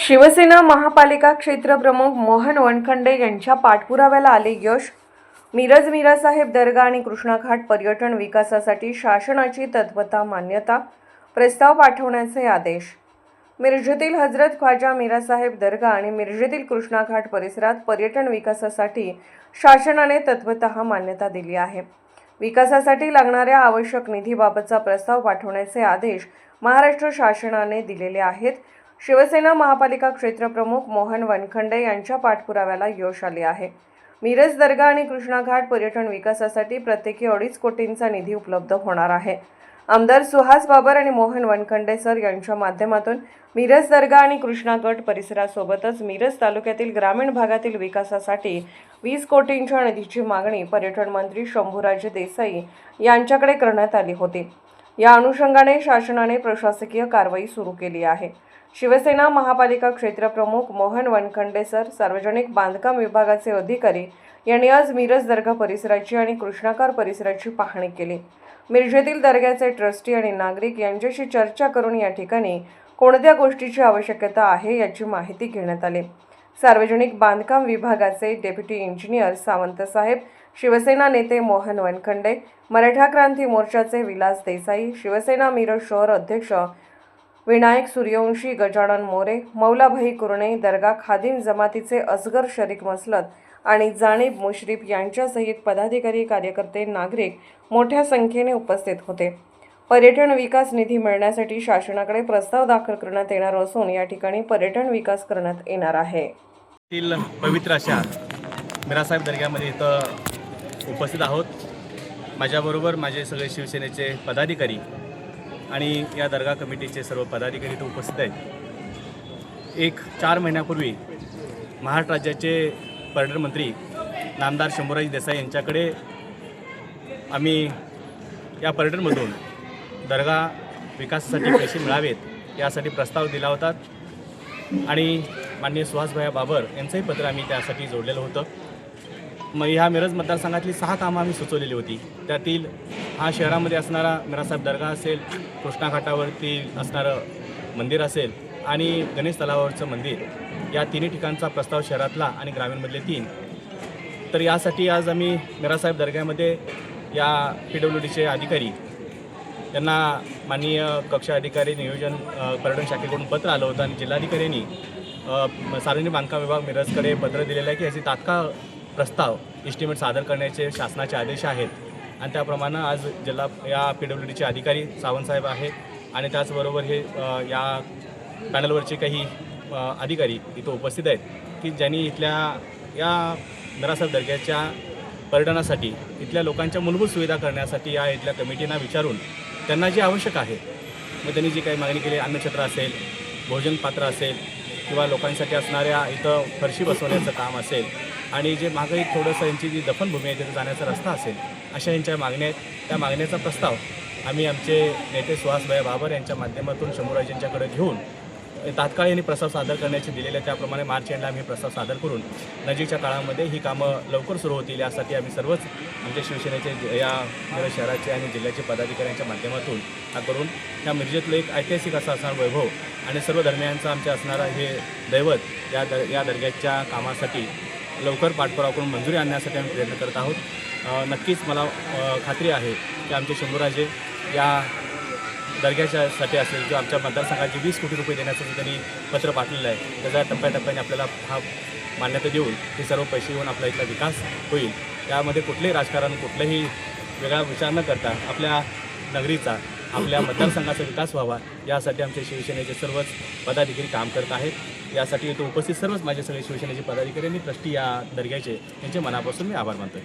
शिवसेना महापालिका क्षेत्रप्रमुख मोहन वनखंडे यांच्या पाठपुराव्याला आले यश। मिरज-मीरासाहेब दर्गा आणि कृष्णाघाट पर्यटन विकासासाठी शासनाची तत्वता मान्यता, प्रस्ताव पाठवण्याचे आदेश। मिरजेतील हजरत ख्वाजा मीरासाहेब दर्गा आणि मिरजेतील कृष्णाघाट परिसरात पर्यटन विकासासाठी शासनाने तत्वतः मान्यता दिली आहे। विकासासाठी लागणाऱ्या आवश्यक निधीबाबतचा प्रस्ताव पाठवण्याचे आदेश महाराष्ट्र शासनाने दिलेले आहेत। शिवसेना महापालिका क्षेत्रप्रमुख मोहन वनखंडे यांच्या पाठपुराव्याला यश आले आहे। मिरज दर्गा आणि कृष्णाघाट पर्यटन विकासासाठी प्रत्येकी 2.5 कोटींचा निधी उपलब्ध होणार आहे। आमदार सुहास बाबर आणि मोहन वनखंडे सर यांच्या माध्यमातून मिरज दर्गा आणि कृष्णाघाट परिसरासोबतच मिरज तालुक्यातील ग्रामीण भागातील विकासासाठी 20 कोटींच्या निधीची मागणी पर्यटन मंत्री शंभूराजे देसाई यांच्याकडे करण्यात आली होती। या अनुषंगाने शासनाने प्रशासकीय कारवाई सुरू केली आहे। शिवसेना महापालिका क्षेत्रप्रमुख मोहन वनखंडे सर, सार्वजनिक बांधकाम विभागाचे अधिकारी यांनी आज मिरज दर्गा परिसराची आणि कृष्णाघाट परिसराची पाहणी केली। मिरजेतील दर्ग्याचे ट्रस्टी आणि नागरिक यांच्याशी चर्चा करून या ठिकाणी कोणत्या गोष्टीची आवश्यकता आहे याची माहिती घेण्यात आली। सार्वजनिक बांधकाम विभागाचे डेप्युटी इंजिनियर सावंत साहेब, शिवसेना नेते मोहन वनखंडे, मराठा क्रांती मोर्चाचे विलास देसाई, शिवसेना मिरज शहर अध्यक्ष विनायक सूर्यवंशी, गजानन मोरे, मौलाभाई कुरणे, दर्गा खादिम जमातीचे असगर शरीक मसलत आणि जाणीब मुश्रीफ यांच्यासहित पदाधिकारी, कार्यकर्ते, नागरिक मोठ्या संख्येने उपस्थित होते। पर्यटन विकास निधी मिळण्यासाठी शासनाकडे प्रस्ताव दाखल करण्यात येणार असून या ठिकाणी पर्यटन विकास करण्यात येणार आहे। पवित्र अशा मीरासाहेब दर्ग्यामध्ये इथं उपस्थित आहोत। माझ्याबरोबर माझे सगळे शिवसेनेचे पदाधिकारी आणि या दर्गा कमिटीचे सर्व पदाधिकारी इथं उपस्थित आहेत। 4 महिन्यापूर्वी महाराष्ट्र राज्याचे पर्यटन मंत्री नामदार शंभूराज देसाई यांच्याकडे आम्ही या पर्यटनमधून दर्गा विकासासाठी पैसे मिळावेत यासाठी प्रस्ताव दिला होता आणि माननीय सुहासभाई बाबर यांचंही पत्र आम्ही त्यासाठी जोडलेलं होतं। मग ह्या मिरज मतदारसंघातली 6 कामं आम्ही सुचवलेली होती। त्यातील हा शहरामध्ये असणारा मीरासाहेब दर्गा असेल, कृष्णाघाटावरती असणारं मंदिर असेल आणि गणेश तलावावरचं मंदिर, या तिन्ही ठिकाणचा प्रस्ताव शहरातला आणि ग्रामीणमधले 3। तर यासाठी आज आम्ही मीरासाहेब दर्ग्यामध्ये या PWDचे अधिकारी यांना माननीय कक्ष अधिकारी नियोजन पर्यटन शाखेकडून पत्र आलं होतं आणि जिल्हाधिकाऱ्यांनी सार्वजनिक बांधकाम विभाग मिरजकडे पत्र दिलेलं आहे की याची तात्काळ प्रस्ताव एस्टिमेट सादर करण्याचे शासनाचे आदेश आहेत। आणि त्याप्रमाणे आज या PWDचे अधिकारी सावंतसाहेब आहेत आणि त्याचबरोबर हे या पॅनलवरचे काही अधिकारी इथं उपस्थित आहेत की ज्यांनी इथल्या या मीरासाहेब दर्ग्याच्या पर्यटनासाठी इथल्या लोकांच्या मूलभूत सुविधा करण्यासाठी या इथल्या कमिटींना विचारून त्यांना जे आवश्यक आहे, मग त्यांनी जी काही मागणी केली, अन्नछत्र असेल, भोजन पात्र असेल किंवा लोकांसाठी असणाऱ्या इथं फरशी बसवण्याचं काम असेल आणि जे मागं एक थोडंसं यांची जी दफनभूमी आहे तिथं जाण्याचा रस्ता असेल, अशा यांच्या मागण्या आहेत। त्या मागण्याचा प्रस्ताव आम्ही आमचे नेते सुहासभाई बाबर यांच्या माध्यमातून शंभूराजेंच्याकडे घेऊन तात्काळ यांनी प्रस्ताव सादर करण्याचे दिलेले, त्याप्रमाणे मार्च एंडला आम्ही प्रस्ताव सादर करून नजीकच्या काळामध्ये ही कामं लवकर सुरू होतील यासाठी आम्ही सर्वच आमच्या शिवसेनेचे या मिरज शहराचे आणि जिल्ह्याचे पदाधिकाऱ्यांच्या माध्यमातून करून या मिरजेतलं एक ऐतिहासिक असा असणारा वैभव आणि सर्व धर्मियांचं आमच्या असणारा हे दैवत या दर्ग्याच्या कामासाठी लवकर पाठपुरावा करून मंजुरी आणण्यासाठी आम्ही प्रयत्न करत आहोत। नक्कीच मला खात्री आहे की आमचे शंभूराजे या दर्ग्याच्यासाठी असेल किंवा आमच्या मतदारसंघाचे 20 कोटी रुपये देण्याचं त्यांनी पत्र पाठवलेलं आहे, त्याच्या टप्प्याटप्प्याने आपल्याला हा मान्यता देऊन हे सर्व पैसे येऊन आपला इथला विकास होईल। त्यामध्ये कुठलेही राजकारण, कुठलाही वेगळा विचार न करता आपल्या नगरीचा, आपल्या मतदारसंघाचा विकास व्हावा यासाठी आमच्या शिवसेनेचे सर्वच पदाधिकारी काम करत आहेत। यासाठी इथं उपस्थित सर्वच माझे सगळे शिवसेनेचे पदाधिकारी आणि ट्रस्टी या दर्ग्याचे यांचे मनापासून मी आभार मानतो।